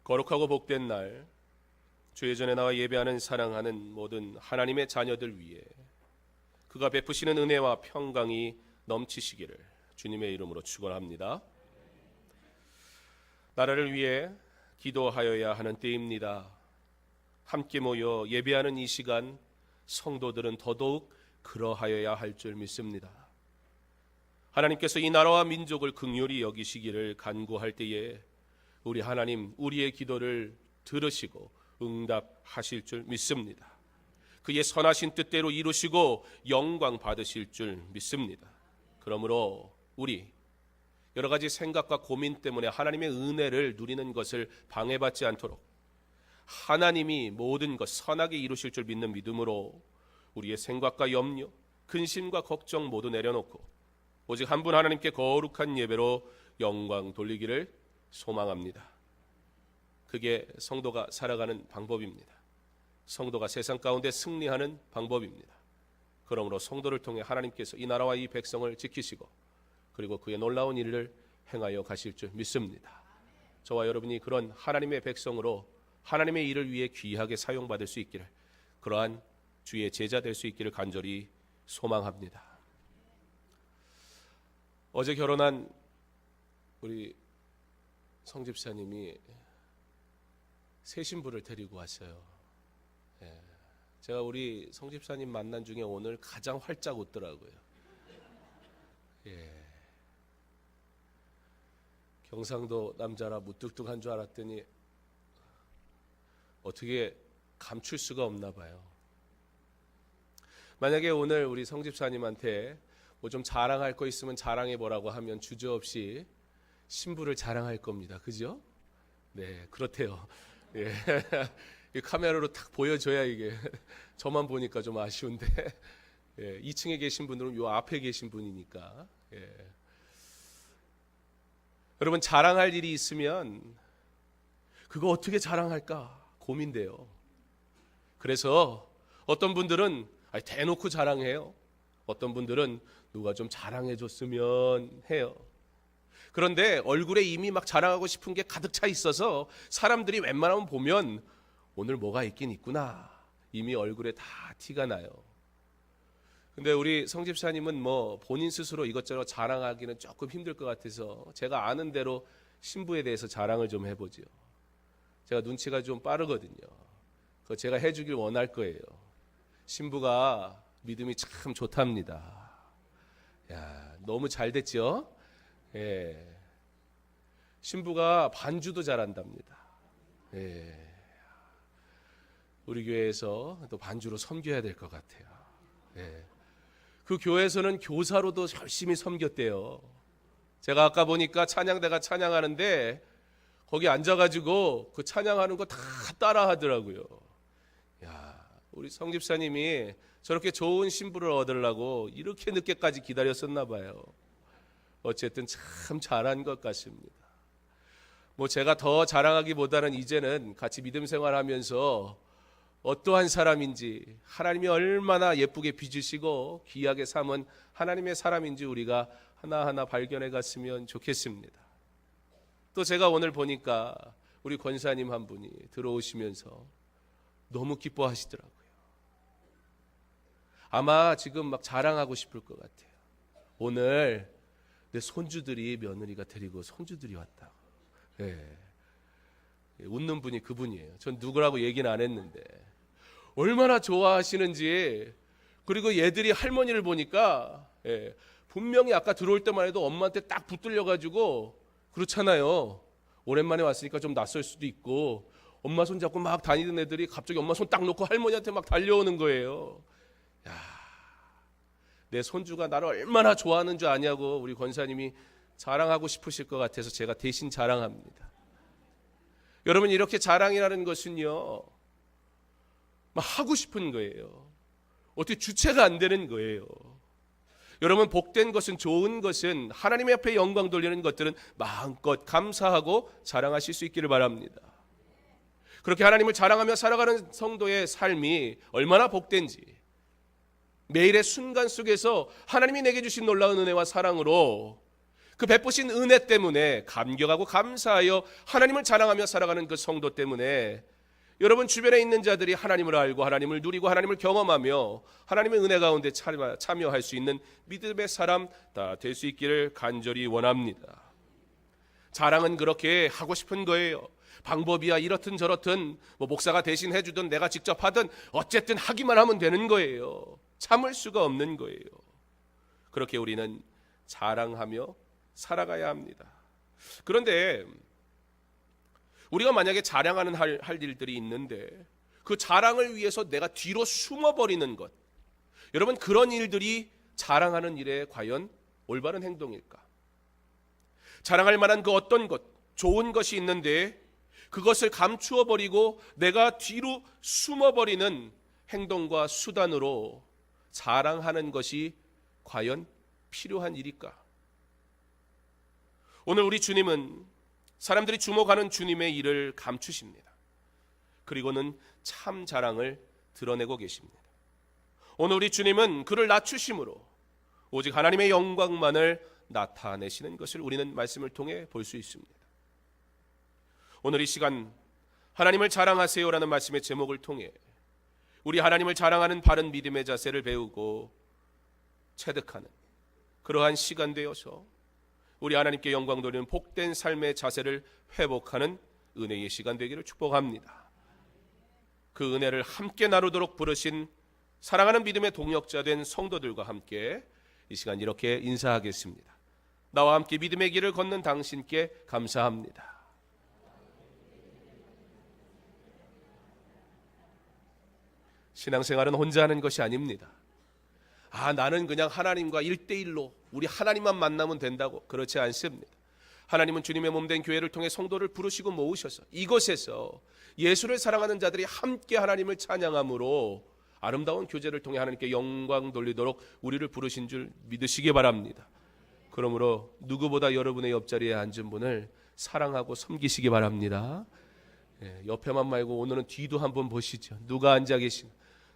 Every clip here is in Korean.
거룩하고 복된 날, 주의 전에 나와 예배하는 사랑하는 모든 하나님의 자녀들 위해 그가 베푸시는 은혜와 평강이 넘치시기를 주님의 이름으로 축원합니다. 나라를 위해 기도하여야 하는 때입니다. 함께 모여 예배하는 이 시간, 성도들은 더더욱 그러하여야 할 줄 믿습니다. 하나님께서 이 나라와 민족을 긍휼히 여기시기를 간구할 때에 우리 하나님, 우리의 기도를 들으시고 응답하실 줄 믿습니다. 그의 선하신 뜻대로 이루시고 영광 받으실 줄 믿습니다. 그러므로 우리 여러 가지 생각과 고민 때문에 하나님의 은혜를 누리는 것을 방해받지 않도록 하나님이 모든 것 선하게 이루실 줄 믿는 믿음으로 우리의 생각과 염려, 근심과 걱정 모두 내려놓고 오직 한 분 하나님께 거룩한 예배로 영광 돌리기를 소망합니다. 그게 성도가 살아가는 방법입니다. 성도가 세상 가운데 승리하는 방법입니다. 그러므로 성도를 통해 하나님께서 이 나라와 이 백성을 지키시고 그리고 그의 놀라운 일을 행하여 가실 줄 믿습니다. 저와 여러분이 그런 하나님의 백성으로 하나님의 일을 위해 귀하게 사용받을 수 있기를, 그러한 주의 제자 될 수 있기를 간절히 소망합니다. 어제 결혼한 우리 성집사님이 새 신부를 데리고 왔어요. 제가 우리 성집사님 만난 중에 오늘 가장 활짝 웃더라고요. 경상도 남자라 무뚝뚝한 줄 알았더니 어떻게 감출 수가 없나 봐요. 만약에 오늘 우리 성집사님한테 뭐 좀 자랑할 거 있으면 자랑해 보라고 하면 주저없이 신부를 자랑할 겁니다. 그죠? 네, 그렇대요. 예. 카메라로 탁 보여줘야 이게 저만 보니까 좀 아쉬운데 2층에 계신 분들은 요 앞에 계신 분이니까. 여러분, 자랑할 일이 있으면 그거 어떻게 자랑할까 고민돼요. 그래서 어떤 분들은 대놓고 자랑해요. 어떤 분들은 누가 좀 자랑해 줬으면 해요. 그런데 얼굴에 이미 막 자랑하고 싶은 게 가득 차 있어서 사람들이 웬만하면 보면 오늘 뭐가 있긴 있구나, 이미 얼굴에 다 티가 나요. 근데 우리 성집사님은 뭐 본인 스스로 이것저것 자랑하기는 조금 힘들 것 같아서 제가 아는 대로 신부에 대해서 자랑을 좀 해보죠. 제가 눈치가 좀 빠르거든요. 그거 제가 해주길 원할 거예요. 신부가 믿음이 참 좋답니다. 야, 너무 잘 됐죠? 신부가 반주도 잘한답니다. 우리 교회에서 또 반주로 섬겨야 될 것 같아요. 그 교회에서는 교사로도 열심히 섬겼대요. 제가 아까 보니까 찬양대가 찬양하는데 거기 앉아가지고 그 찬양하는 거 다 따라 하더라고요. 야, 우리 성집사님이 저렇게 좋은 신부를 얻으려고 이렇게 늦게까지 기다렸었나 봐요. 어쨌든 참 잘한 것 같습니다. 뭐 제가 더 자랑하기보다는 이제는 같이 믿음 생활하면서 어떠한 사람인지, 하나님이 얼마나 예쁘게 빚으시고 귀하게 삼은 하나님의 사람인지 우리가 하나하나 발견해 갔으면 좋겠습니다. 또 제가 오늘 보니까 우리 권사님 한 분이 들어오시면서 너무 기뻐하시더라고요. 아마 지금 막 자랑하고 싶을 것 같아요. 오늘 내 손주들이 며느리가 데리고 손주들이 왔다고. 웃는 분이 그분이에요. 전 누구라고 얘기는 안 했는데 얼마나 좋아하시는지. 그리고 얘들이 할머니를 보니까 분명히 아까 들어올 때만 해도 엄마한테 딱 붙들려가지고, 그렇잖아요. 오랜만에 왔으니까 좀 낯설 수도 있고 엄마 손 잡고 막 다니던 애들이 갑자기 엄마 손 딱 놓고 할머니한테 막 달려오는 거예요. 야, 내 손주가 나를 얼마나 좋아하는 줄 아냐고 우리 권사님이 자랑하고 싶으실 것 같아서 제가 대신 자랑합니다. 여러분, 이렇게 자랑이라는 것은요, 막 하고 싶은 거예요. 어떻게 주체가 안 되는 거예요. 여러분, 복된 것은, 좋은 것은, 하나님의 앞에 영광 돌리는 것들은 마음껏 감사하고 자랑하실 수 있기를 바랍니다. 그렇게 하나님을 자랑하며 살아가는 성도의 삶이 얼마나 복된지, 매일의 순간 속에서 하나님이 내게 주신 놀라운 은혜와 사랑으로 그 베푸신 은혜 때문에 감격하고 감사하여 하나님을 자랑하며 살아가는 그 성도 때문에 여러분 주변에 있는 자들이 하나님을 알고 하나님을 누리고 하나님을 경험하며 하나님의 은혜 가운데 참여할 수 있는 믿음의 사람 다 될 수 있기를 간절히 원합니다. 자랑은 그렇게 하고 싶은 거예요. 방법이야 이렇든 저렇든 목사가 대신 해주든 내가 직접 하든 어쨌든 하기만 하면 되는 거예요. 참을 수가 없는 거예요. 그렇게 우리는 자랑하며 살아가야 합니다. 그런데 우리가 만약에 자랑하는 할 일들이 있는데 그 자랑을 위해서 내가 뒤로 숨어버리는 것, 여러분 그런 일들이 자랑하는 일에 과연 올바른 행동일까? 자랑할 만한 그 어떤 것, 좋은 것이 있는데 그것을 감추어버리고 내가 뒤로 숨어버리는 행동과 수단으로 자랑하는 것이 과연 필요한 일일까? 오늘 우리 주님은 사람들이 주목하는 주님의 일을 감추십니다. 그리고는 참 자랑을 드러내고 계십니다. 오늘 우리 주님은 그를 낮추심으로 오직 하나님의 영광만을 나타내시는 것을 우리는 말씀을 통해 볼 수 있습니다. 오늘 이 시간 하나님을 자랑하세요라는 말씀의 제목을 통해 우리 하나님을 자랑하는 바른 믿음의 자세를 배우고 체득하는 그러한 시간 되어서 우리 하나님께 영광 돌리는 복된 삶의 자세를 회복하는 은혜의 시간 되기를 축복합니다. 그 은혜를 함께 나누도록 부르신 사랑하는 믿음의 동역자 된 성도들과 함께 이 시간 이렇게 인사하겠습니다. 나와 함께 믿음의 길을 걷는 당신께 감사합니다. 신앙생활은 혼자 하는 것이 아닙니다. 나는 그냥 하나님과 1대1로 우리 하나님만 만나면 된다고, 그렇지 않습니다. 하나님은 주님의 몸된 교회를 통해 성도를 부르시고 모으셔서 이곳에서 예수를 사랑하는 자들이 함께 하나님을 찬양함으로 아름다운 교제를 통해 하나님께 영광 돌리도록 우리를 부르신 줄 믿으시기 바랍니다. 그러므로 누구보다 여러분의 옆자리에 앉은 분을 사랑하고 섬기시기 바랍니다. 옆에만 말고 오늘은 뒤도 한번 보시죠. 누가 앉아 계시나.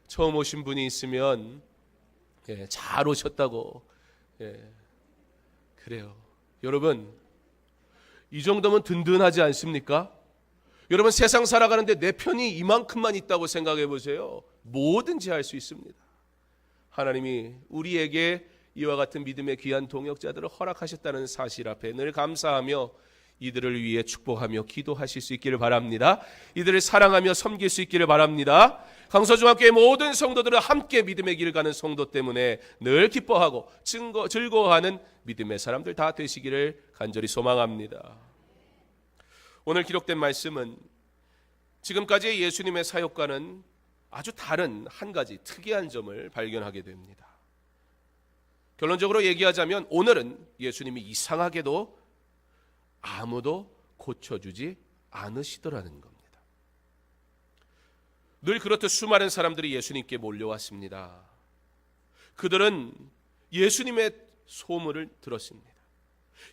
처음 오신 분이 있으면 잘 오셨다고. 그래요. 여러분 이 정도면 든든하지 않습니까? 여러분 세상 살아가는데 내 편이 이만큼만 있다고 생각해 보세요. 뭐든지 할 수 있습니다. 하나님이 우리에게 이와 같은 믿음의 귀한 동역자들을 허락하셨다는 사실 앞에 늘 감사하며 이들을 위해 축복하며 기도하실 수 있기를 바랍니다. 이들을 사랑하며 섬길 수 있기를 바랍니다. 강서중학교의 모든 성도들은 함께 믿음의 길을 가는 성도 때문에 늘 기뻐하고 즐거워하는 믿음의 사람들 다 되시기를 간절히 소망합니다. 오늘 기록된 말씀은 지금까지의 예수님의 사역과는 아주 다른 한 가지 특이한 점을 발견하게 됩니다. 결론적으로 얘기하자면 오늘은 예수님이 이상하게도 아무도 고쳐주지 않으시더라는 겁니다. 늘 그렇듯 수많은 사람들이 예수님께 몰려왔습니다. 그들은 예수님의 소문을 들었습니다.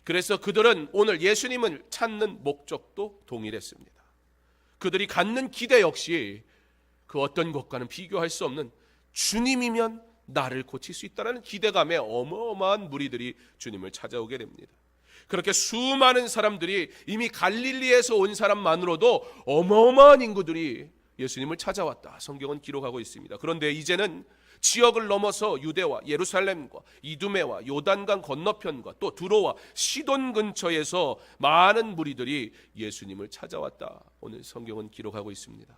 그래서 그들은 오늘 예수님을 찾는 목적도 동일했습니다. 그들이 갖는 기대 역시 그 어떤 것과는 비교할 수 없는 주님이면 나를 고칠 수 있다는 기대감에 어마어마한 무리들이 주님을 찾아오게 됩니다. 그렇게 수많은 사람들이 이미 갈릴리에서 온 사람만으로도 어마어마한 인구들이 예수님을 찾아왔다. 성경은 기록하고 있습니다. 그런데 이제는 지역을 넘어서 유대와 예루살렘과 이두메와 요단강 건너편과 또 두로와 시돈 근처에서 많은 무리들이 예수님을 찾아왔다. 오늘 성경은 기록하고 있습니다.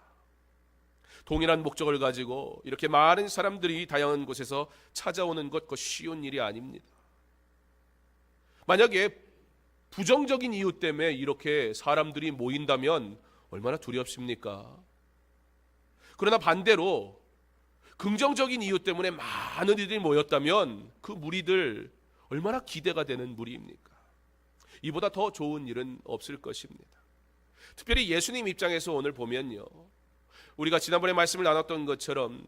동일한 목적을 가지고 이렇게 많은 사람들이 다양한 곳에서 찾아오는 것, 그 쉬운 일이 아닙니다. 만약에 부정적인 이유 때문에 이렇게 사람들이 모인다면 얼마나 두렵습니까? 그러나 반대로 긍정적인 이유 때문에 많은 이들이 모였다면 그 무리들 얼마나 기대가 되는 무리입니까? 이보다 더 좋은 일은 없을 것입니다. 특별히 예수님 입장에서 오늘 보면요, 우리가 지난번에 말씀을 나눴던 것처럼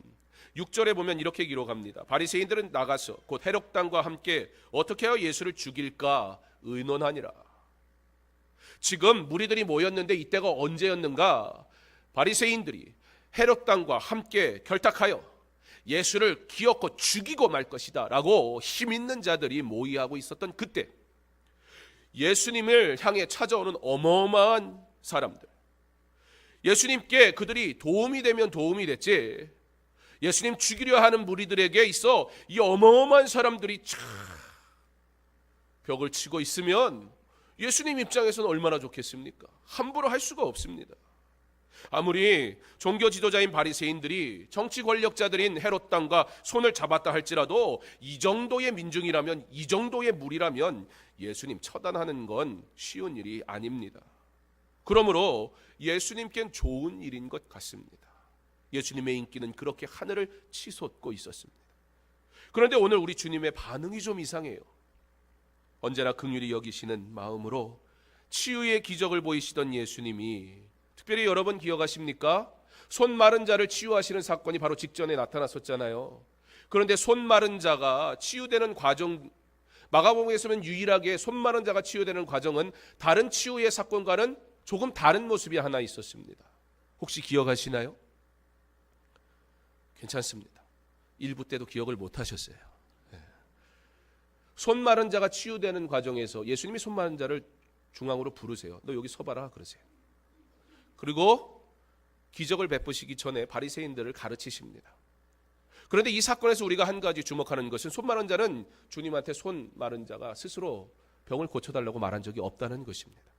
6절에 보면 이렇게 기록합니다. 바리새인들은 나가서 곧 헤롯당과 함께 어떻게 하여 예수를 죽일까 의논하니라. 지금 무리들이 모였는데 이때가 언제였는가? 바리새인들이 헤롯당과 함께 결탁하여 예수를 기어코 죽이고 말 것이다 라고 힘있는 자들이 모의하고 있었던 그때, 예수님을 향해 찾아오는 어마어마한 사람들, 예수님께 그들이 도움이 되면 도움이 됐지, 예수님 죽이려 하는 무리들에게 있어 이 어마어마한 사람들이 쫙 벽을 치고 있으면 예수님 입장에서는 얼마나 좋겠습니까? 함부로 할 수가 없습니다. 아무리 종교 지도자인 바리새인들이 정치 권력자들인 헤롯 당과 손을 잡았다 할지라도 이 정도의 민중이라면, 이 정도의 무리라면 예수님 처단하는 건 쉬운 일이 아닙니다. 그러므로 예수님께는 좋은 일인 것 같습니다. 예수님의 인기는 그렇게 하늘을 치솟고 있었습니다. 그런데 오늘 우리 주님의 반응이 좀 이상해요. 언제나 긍휼히 여기시는 마음으로 치유의 기적을 보이시던 예수님이, 특별히 여러분 기억하십니까? 손 마른 자를 치유하시는 사건이 바로 직전에 나타났었잖아요. 그런데 손 마른 자가 치유되는 과정, 마가복음에서는 유일하게 손 마른 자가 치유되는 과정은 다른 치유의 사건과는 조금 다른 모습이 하나 있었습니다. 혹시 기억하시나요? 괜찮습니다. 1부 때도 기억을 못 하셨어요. 손 마른 자가 치유되는 과정에서 예수님이 손 마른 자를 중앙으로 부르세요. 너 여기 서봐라 그러세요. 그리고 기적을 베푸시기 전에 바리새인들을 가르치십니다. 그런데 이 사건에서 우리가 한 가지 주목하는 것은 손 마른 자는 주님한테 손 마른 자가 스스로 병을 고쳐달라고 말한 적이 없다는 것입니다.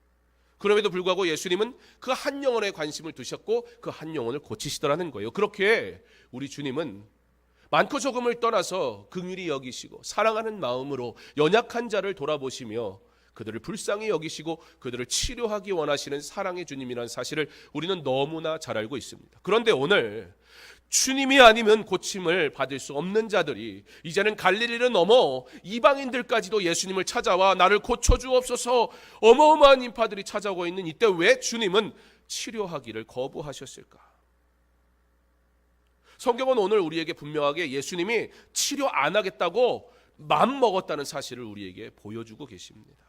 그럼에도 불구하고 예수님은 그 한 영혼에 관심을 두셨고 그 한 영혼을 고치시더라는 거예요. 그렇게 우리 주님은 많고 적음을 떠나서 긍휼히 여기시고 사랑하는 마음으로 연약한 자를 돌아보시며 그들을 불쌍히 여기시고 그들을 치료하기 원하시는 사랑의 주님이라는 사실을 우리는 너무나 잘 알고 있습니다. 그런데 오늘 주님이 아니면 고침을 받을 수 없는 자들이 이제는 갈릴리를 넘어 이방인들까지도 예수님을 찾아와 나를 고쳐주옵소서 어마어마한 인파들이 찾아오고 있는 이때 왜 주님은 치료하기를 거부하셨을까? 성경은 오늘 우리에게 분명하게 예수님이 치료 안 하겠다고 마음 먹었다는 사실을 우리에게 보여주고 계십니다.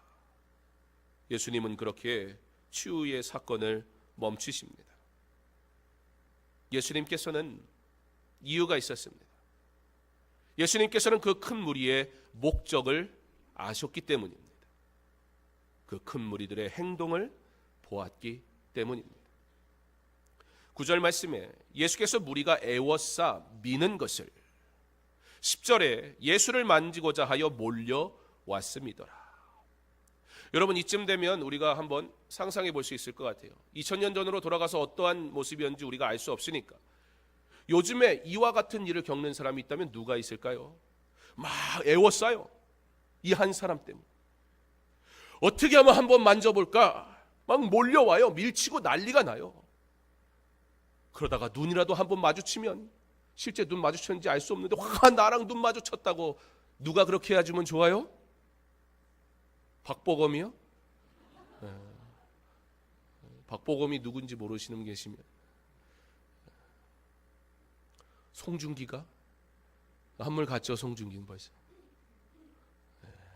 예수님은 그렇게 치유의 사건을 멈추십니다. 예수님께서는 이유가 있었습니다. 예수님께서는 그 큰 무리의 목적을 아셨기 때문입니다. 그 큰 무리들의 행동을 보았기 때문입니다. 9절 말씀에 예수께서 무리가 애워싸 미는 것을 10절에 예수를 만지고자 하여 몰려왔음이더라. 여러분 이쯤 되면 우리가 한번 상상해 볼 수 있을 것 같아요. 2000년 전으로 돌아가서 어떠한 모습이었는지 우리가 알 수 없으니까. 요즘에 이와 같은 일을 겪는 사람이 있다면 누가 있을까요? 막 애워싸요. 이 한 사람 때문에. 어떻게 하면 한번 만져볼까? 막 몰려와요. 밀치고 난리가 나요. 그러다가 눈이라도 한번 마주치면 실제 눈 마주쳤는지 알 수 없는데 와 나랑 눈 마주쳤다고 누가 그렇게 해주면 좋아요? 박보검이요? 박보검이 누군지 모르시는 분 계시면 송중기가? 한물 갔죠. 송중기는 벌써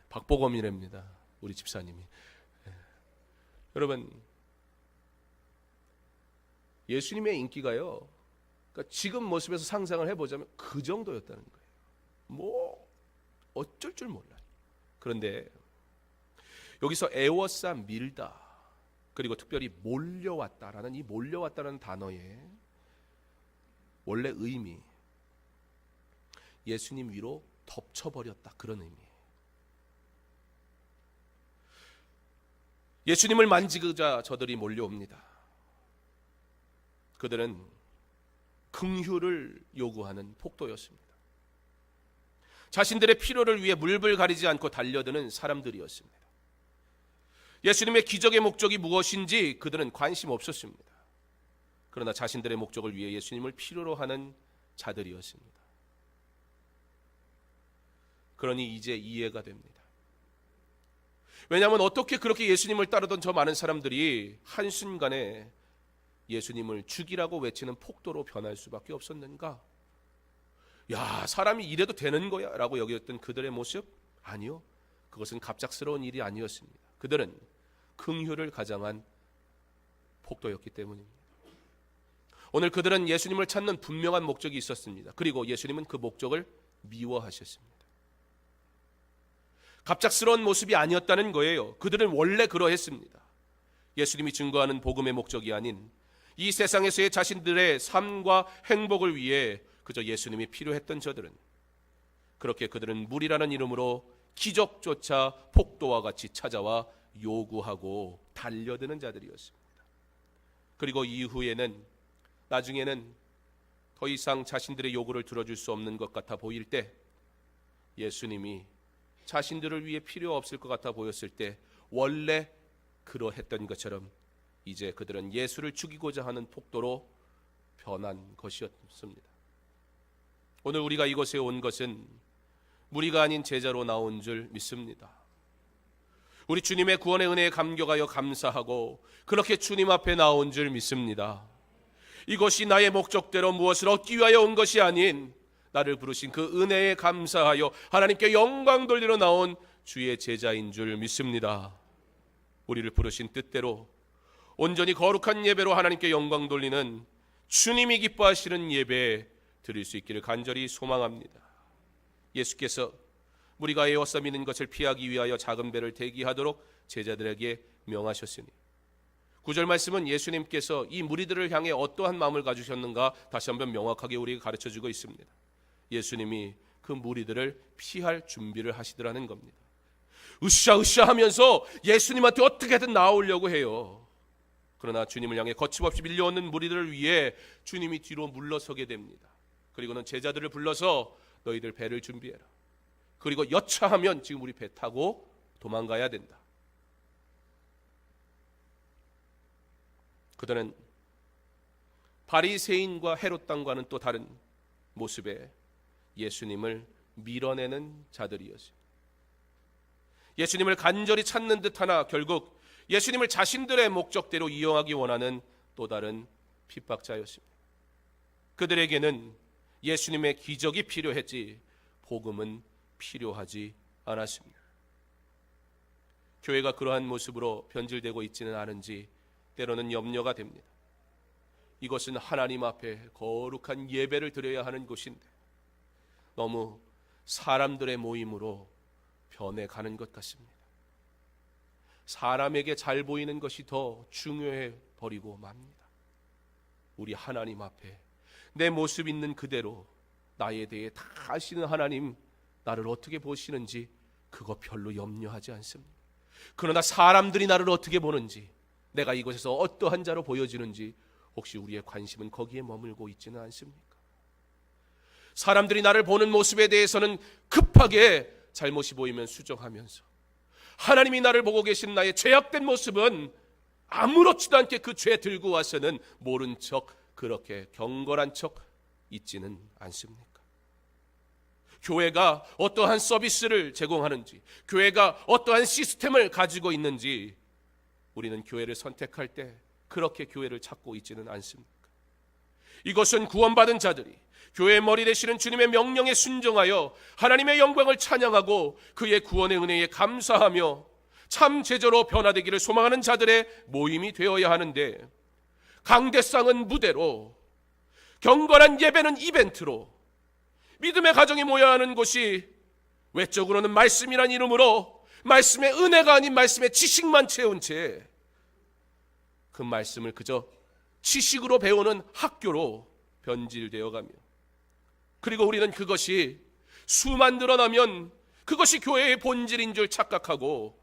박보검이랍니다. 우리 집사님이. 여러분 예수님의 인기가요, 그러니까 지금 모습에서 상상을 해보자면 그 정도였다는 거예요. 뭐 어쩔 줄 몰라요. 그런데 여기서 애워싸 밀다, 그리고 특별히 몰려왔다라는 이 몰려왔다는 단어의 원래 의미, 예수님 위로 덮쳐버렸다, 그런 의미예요. 예수님을 만지고자 저들이 몰려옵니다. 그들은 긍휼을 요구하는 폭도였습니다. 자신들의 필요를 위해 물불 가리지 않고 달려드는 사람들이었습니다. 예수님의 기적의 목적이 무엇인지 그들은 관심 없었습니다. 그러나 자신들의 목적을 위해 예수님을 필요로 하는 자들이었습니다. 그러니 이제 이해가 됩니다. 왜냐하면 어떻게 그렇게 예수님을 따르던 저 많은 사람들이 한순간에 예수님을 죽이라고 외치는 폭도로 변할 수밖에 없었는가? 야, 사람이 이래도 되는 거야? 라고 여겼던 그들의 모습? 아니요. 그것은 갑작스러운 일이 아니었습니다. 그들은 긍휼을 가장한 폭도였기 때문입니다. 오늘 그들은 예수님을 찾는 분명한 목적이 있었습니다. 그리고 예수님은 그 목적을 미워하셨습니다. 갑작스러운 모습이 아니었다는 거예요. 그들은 원래 그러했습니다. 예수님이 증거하는 복음의 목적이 아닌 이 세상에서의 자신들의 삶과 행복을 위해 그저 예수님이 필요했던 저들은, 그렇게 그들은 물이라는 이름으로 기적조차 폭도와 같이 찾아와 요구하고 달려드는 자들이었습니다. 그리고 이후에는, 나중에는 더 이상 자신들의 요구를 들어줄 수 없는 것 같아 보일 때, 예수님이 자신들을 위해 필요 없을 것 같아 보였을 때 원래 그러했던 것처럼 이제 그들은 예수를 죽이고자 하는 폭도로 변한 것이었습니다. 오늘 우리가 이곳에 온 것은 무리가 아닌 제자로 나온 줄 믿습니다. 우리 주님의 구원의 은혜에 감격하여 감사하고 그렇게 주님 앞에 나온 줄 믿습니다. 이것이 나의 목적대로 무엇을 얻기 위하여 온 것이 아닌 나를 부르신 그 은혜에 감사하여 하나님께 영광 돌리러 나온 주의 제자인 줄 믿습니다. 우리를 부르신 뜻대로 온전히 거룩한 예배로 하나님께 영광 돌리는 주님이 기뻐하시는 예배 드릴 수 있기를 간절히 소망합니다. 예수께서 무리가 에워싸 미는 것을 피하기 위하여 작은 배를 대기하도록 제자들에게 명하셨으니, 9절 말씀은 예수님께서 이 무리들을 향해 어떠한 마음을 가지셨는가 다시 한번 명확하게 우리에게 가르쳐주고 있습니다. 예수님이 그 무리들을 피할 준비를 하시더라는 겁니다. 으쌰으쌰 하면서 예수님한테 어떻게든 나오려고 해요. 그러나 주님을 향해 거침없이 밀려오는 무리들을 위해 주님이 뒤로 물러서게 됩니다. 그리고는 제자들을 불러서 너희들 배를 준비해라. 그리고 여차하면 지금 우리 배 타고 도망가야 된다. 그들은 바리새인과 헤롯 당과는 또 다른 모습에 예수님을 밀어내는 자들이었습니다. 예수님을 간절히 찾는 듯하나 결국 예수님을 자신들의 목적대로 이용하기 원하는 또 다른 핍박자였습니다. 그들에게는 예수님의 기적이 필요했지 복음은 필요하지 않았습니다. 교회가 그러한 모습으로 변질되고 있지는 않은지 때로는 염려가 됩니다. 이것은 하나님 앞에 거룩한 예배를 드려야 하는 곳인데 너무 사람들의 모임으로 변해가는 것 같습니다. 사람에게 잘 보이는 것이 더 중요해 버리고 맙니다. 우리 하나님 앞에 내 모습 있는 그대로 나에 대해 다 아시는 하나님, 나를 어떻게 보시는지 그거 별로 염려하지 않습니다. 그러나 사람들이 나를 어떻게 보는지, 내가 이곳에서 어떠한 자로 보여지는지 혹시 우리의 관심은 거기에 머물고 있지는 않습니까? 사람들이 나를 보는 모습에 대해서는 급하게 잘못이 보이면 수정하면서, 하나님이 나를 보고 계신 나의 죄악된 모습은 아무렇지도 않게 그 죄 들고 와서는 모른 척, 그렇게 경건한 척 있지는 않습니까? 교회가 어떠한 서비스를 제공하는지, 교회가 어떠한 시스템을 가지고 있는지 우리는 교회를 선택할 때 그렇게 교회를 찾고 있지는 않습니까? 이것은 구원받은 자들이 교회의 머리 되시는 주님의 명령에 순종하여 하나님의 영광을 찬양하고 그의 구원의 은혜에 감사하며 참 제자로 변화되기를 소망하는 자들의 모임이 되어야 하는데, 강대상은 무대로, 경건한 예배는 이벤트로, 믿음의 가정이 모여야 하는 곳이 외적으로는 말씀이란 이름으로 말씀의 은혜가 아닌 말씀의 지식만 채운 채 그 말씀을 그저 지식으로 배우는 학교로 변질되어 가며, 그리고 우리는 그것이 수만 늘어나면 그것이 교회의 본질인 줄 착각하고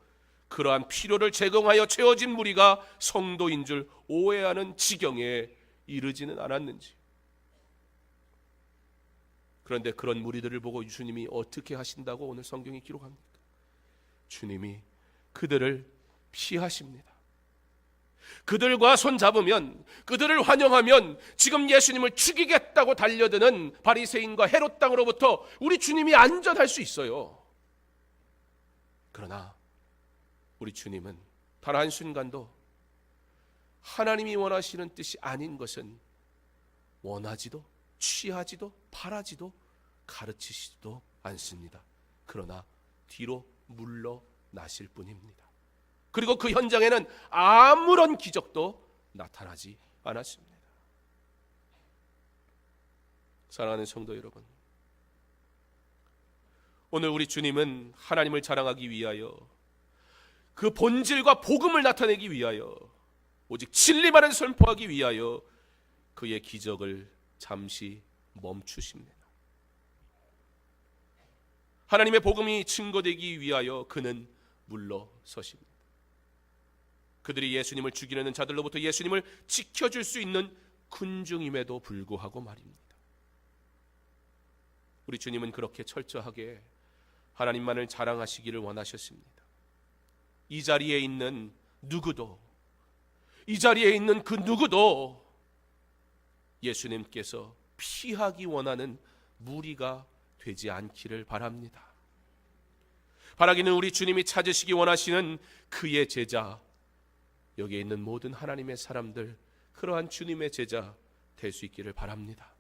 그러한 필요를 제공하여 채워진 무리가 성도인 줄 오해하는 지경에 이르지는 않았는지. 그런데 그런 무리들을 보고 주님이 어떻게 하신다고 오늘 성경이 기록합니까? 주님이 그들을 피하십니다. 그들과 손잡으면, 그들을 환영하면 지금 예수님을 죽이겠다고 달려드는 바리새인과 헤롯 당으로부터 우리 주님이 안전할 수 있어요. 그러나 우리 주님은 단 한순간도 하나님이 원하시는 뜻이 아닌 것은 원하지도 취하지도 바라지도 가르치시지도 않습니다. 그러나 뒤로 물러나실 뿐입니다. 그리고 그 현장에는 아무런 기적도 나타나지 않았습니다. 사랑하는 성도 여러분, 오늘 우리 주님은 하나님을 자랑하기 위하여, 그 본질과 복음을 나타내기 위하여, 오직 진리만을 선포하기 위하여 그의 기적을 잠시 멈추십니다. 하나님의 복음이 증거되기 위하여 그는 물러서십니다. 그들이 예수님을 죽이려는 자들로부터 예수님을 지켜줄 수 있는 군중임에도 불구하고 말입니다. 우리 주님은 그렇게 철저하게 하나님만을 자랑하시기를 원하셨습니다. 이 자리에 있는 누구도, 이 자리에 있는 그 누구도 예수님께서 피하기 원하는 무리가 되지 않기를 바랍니다. 바라기는 우리 주님이 찾으시기 원하시는 그의 제자, 여기에 있는 모든 하나님의 사람들, 그러한 주님의 제자 될 수 있기를 바랍니다.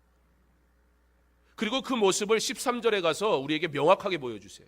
그리고 그 모습을 13절에 가서 우리에게 명확하게 보여주세요.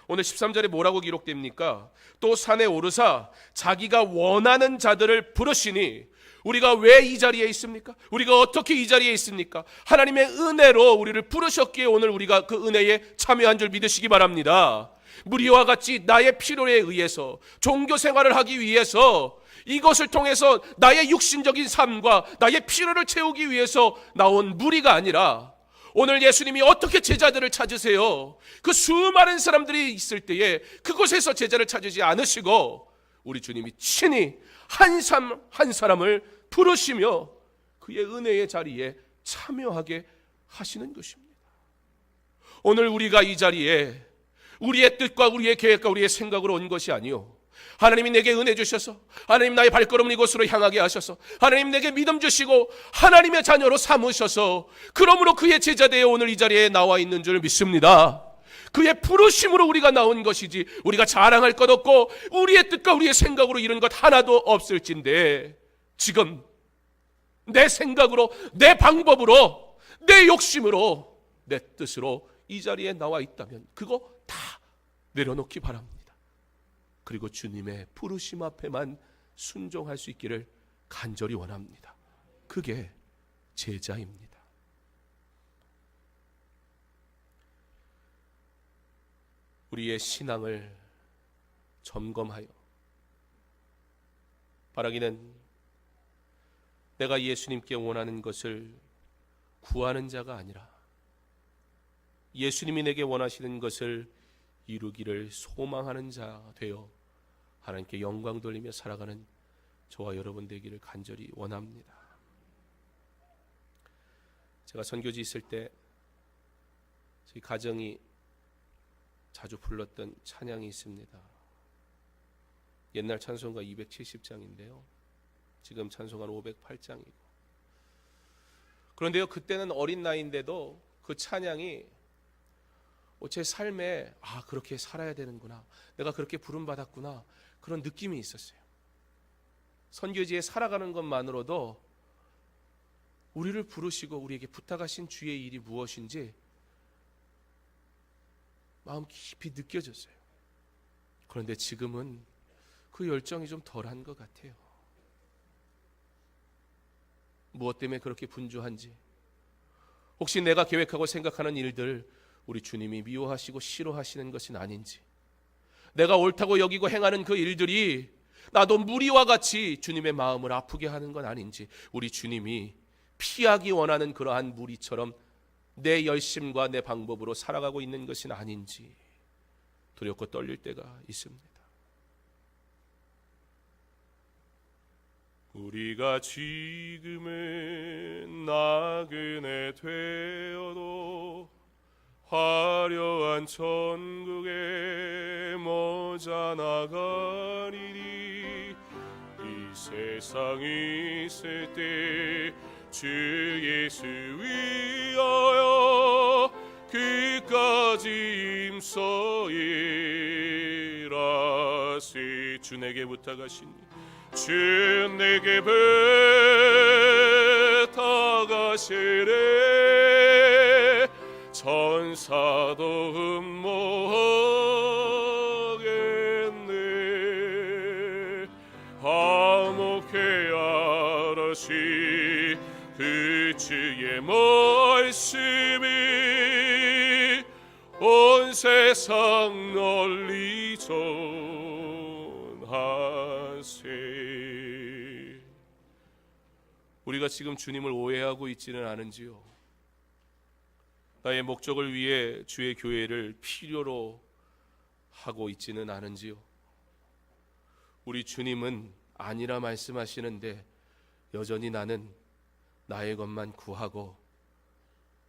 오늘 13절에 뭐라고 기록됩니까? 또 산에 오르사 자기가 원하는 자들을 부르시니, 우리가 왜 이 자리에 있습니까? 우리가 어떻게 이 자리에 있습니까? 하나님의 은혜로 우리를 부르셨기에 오늘 우리가 그 은혜에 참여한 줄 믿으시기 바랍니다. 무리와 같이 나의 필요에 의해서 종교 생활을 하기 위해서, 이것을 통해서 나의 육신적인 삶과 나의 필요를 채우기 위해서 나온 무리가 아니라, 오늘 예수님이 어떻게 제자들을 찾으세요? 그 수많은 사람들이 있을 때에 그곳에서 제자를 찾으지 않으시고 우리 주님이 친히 한 사람을 부르시며 그의 은혜의 자리에 참여하게 하시는 것입니다. 오늘 우리가 이 자리에 우리의 뜻과 우리의 계획과 우리의 생각으로 온 것이 아니요, 하나님이 내게 은혜 주셔서, 하나님 나의 발걸음을 이곳으로 향하게 하셔서, 하나님 내게 믿음 주시고 하나님의 자녀로 삼으셔서, 그러므로 그의 제자되어 오늘 이 자리에 나와 있는 줄 믿습니다. 그의 부르심으로 우리가 나온 것이지, 우리가 자랑할 것 없고 우리의 뜻과 우리의 생각으로 이룬 것 하나도 없을진데, 지금 내 생각으로, 내 방법으로, 내 욕심으로, 내 뜻으로 이 자리에 나와 있다면 그거 다 내려놓기 바랍니다. 그리고 주님의 부르심 앞에만 순종할 수 있기를 간절히 원합니다. 그게 제자입니다. 우리의 신앙을 점검하여 바라기는, 내가 예수님께 원하는 것을 구하는 자가 아니라 예수님이 내게 원하시는 것을 이루기를 소망하는 자 되어 하나님께 영광 돌리며 살아가는 저와 여러분 되기를 간절히 원합니다. 제가 선교지 있을 때 저희 가정이 자주 불렀던 찬양이 있습니다. 옛날 찬송가 270장인데요. 지금 찬송가는 508장이고. 그런데요, 그때는 어린 나이인데도 그 찬양이 제 삶에 그렇게 살아야 되는구나, 내가 그렇게 부름받았구나, 그런 느낌이 있었어요. 선교지에 살아가는 것만으로도 우리를 부르시고 우리에게 부탁하신 주의 일이 무엇인지 마음 깊이 느껴졌어요. 그런데 지금은 그 열정이 좀 덜한 것 같아요. 무엇 때문에 그렇게 분주한지, 혹시 내가 계획하고 생각하는 일들 우리 주님이 미워하시고 싫어하시는 것은 아닌지, 내가 옳다고 여기고 행하는 그 일들이 나도 무리와 같이 주님의 마음을 아프게 하는 건 아닌지, 우리 주님이 피하기 원하는 그러한 무리처럼 내 열심과 내 방법으로 살아가고 있는 것은 아닌지 두렵고 떨릴 때가 있습니다. 우리가 지금은 나그네 되어도 화려한 천국에 모자 나가리니, 이 세상 있을 때 주 예수 위하여 그까지 임서이라시. 주 내게 부탁하시니, 주 내게 부탁하시래. 천사도 흠모하겠네. 화목해 하라시. 그 주의 말씀이 온 세상 널리 전하세. 우리가 지금 주님을 오해하고 있지는 않은지요? 나의 목적을 위해 주의 교회를 필요로 하고 있지는 않은지요? 우리 주님은 아니라 말씀하시는데 여전히 나는 나의 것만 구하고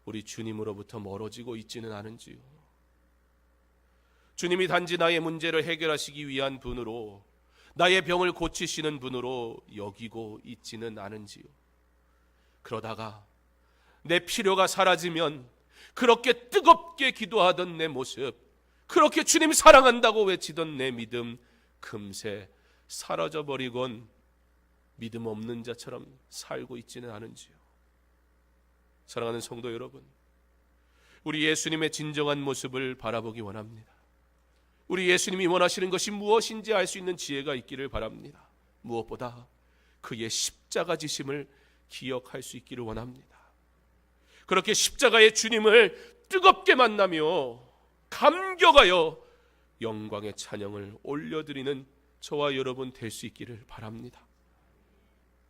우리 주님으로부터 멀어지고 있지는 않은지요? 주님이 단지 나의 문제를 해결하시기 위한 분으로, 나의 병을 고치시는 분으로 여기고 있지는 않은지요? 그러다가 내 필요가 사라지면 그렇게 뜨겁게 기도하던 내 모습, 그렇게 주님 사랑한다고 외치던 내 믿음 금세 사라져버리곤 믿음 없는 자처럼 살고 있지는 않은지요? 사랑하는 성도 여러분, 우리 예수님의 진정한 모습을 바라보기 원합니다. 우리 예수님이 원하시는 것이 무엇인지 알 수 있는 지혜가 있기를 바랍니다. 무엇보다 그의 십자가 지심을 기억할 수 있기를 원합니다. 그렇게 십자가의 주님을 뜨겁게 만나며 감격하여 영광의 찬양을 올려드리는 저와 여러분 될 수 있기를 바랍니다.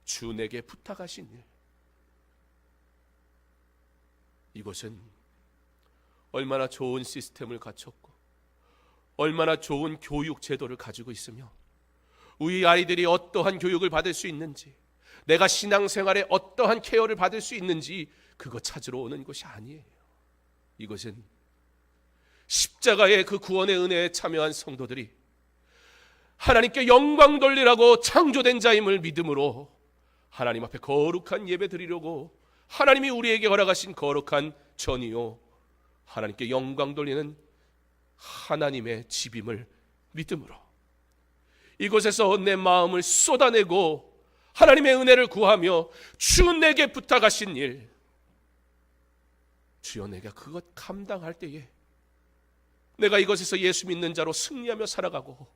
주 내게 부탁하신 일, 이것은 얼마나 좋은 시스템을 갖췄고 얼마나 좋은 교육 제도를 가지고 있으며 우리 아이들이 어떠한 교육을 받을 수 있는지, 내가 신앙생활에 어떠한 케어를 받을 수 있는지 그거 찾으러 오는 것이 아니에요. 이것은 십자가의 그 구원의 은혜에 참여한 성도들이 하나님께 영광 돌리라고 창조된 자임을 믿음으로 하나님 앞에 거룩한 예배 드리려고 하나님이 우리에게 허락하신 거룩한 전이요 하나님께 영광 돌리는 하나님의 집임을 믿음으로 이곳에서 내 마음을 쏟아내고 하나님의 은혜를 구하며 주 내게 부탁하신 일, 주여 내가 그것 감당할 때에 내가 이것에서 예수 믿는 자로 승리하며 살아가고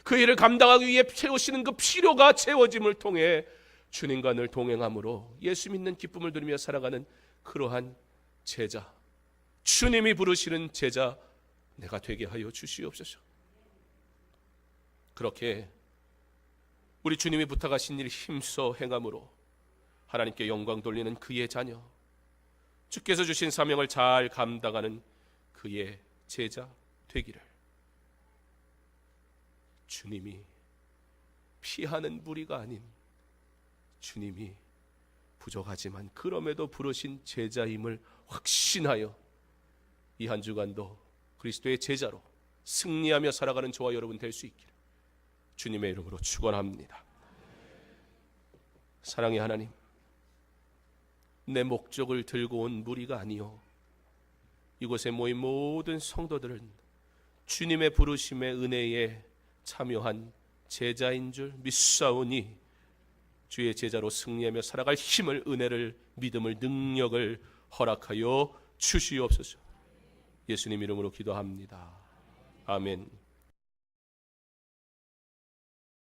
그 일을 감당하기 위해 채우시는 그 필요가 채워짐을 통해 주님과 늘 동행함으로 예수 믿는 기쁨을 누리며 살아가는 그러한 제자, 주님이 부르시는 제자 내가 되게 하여 주시옵소서. 그렇게 우리 주님이 부탁하신 일 힘써 행함으로 하나님께 영광 돌리는 그의 자녀, 주께서 주신 사명을 잘 감당하는 그의 제자 되기를 주님이 피하는 무리가 아닌 주님이 부족하지만 그럼에도 부르신 제자임을 확신하여 이 한 주간도 그리스도의 제자로 승리하며 살아가는 저와 여러분 될 수 있기를 주님의 이름으로 축원합니다. 사랑의 하나님, 내 목적을 들고 온 무리가 아니요 이곳에 모인 모든 성도들은 주님의 부르심의 은혜에 참여한 제자인 줄 믿사오니 주의 제자로 승리하며 살아갈 힘을, 은혜를, 믿음을, 능력을 허락하여 주시옵소서. 예수님 이름으로 기도합니다. 아멘.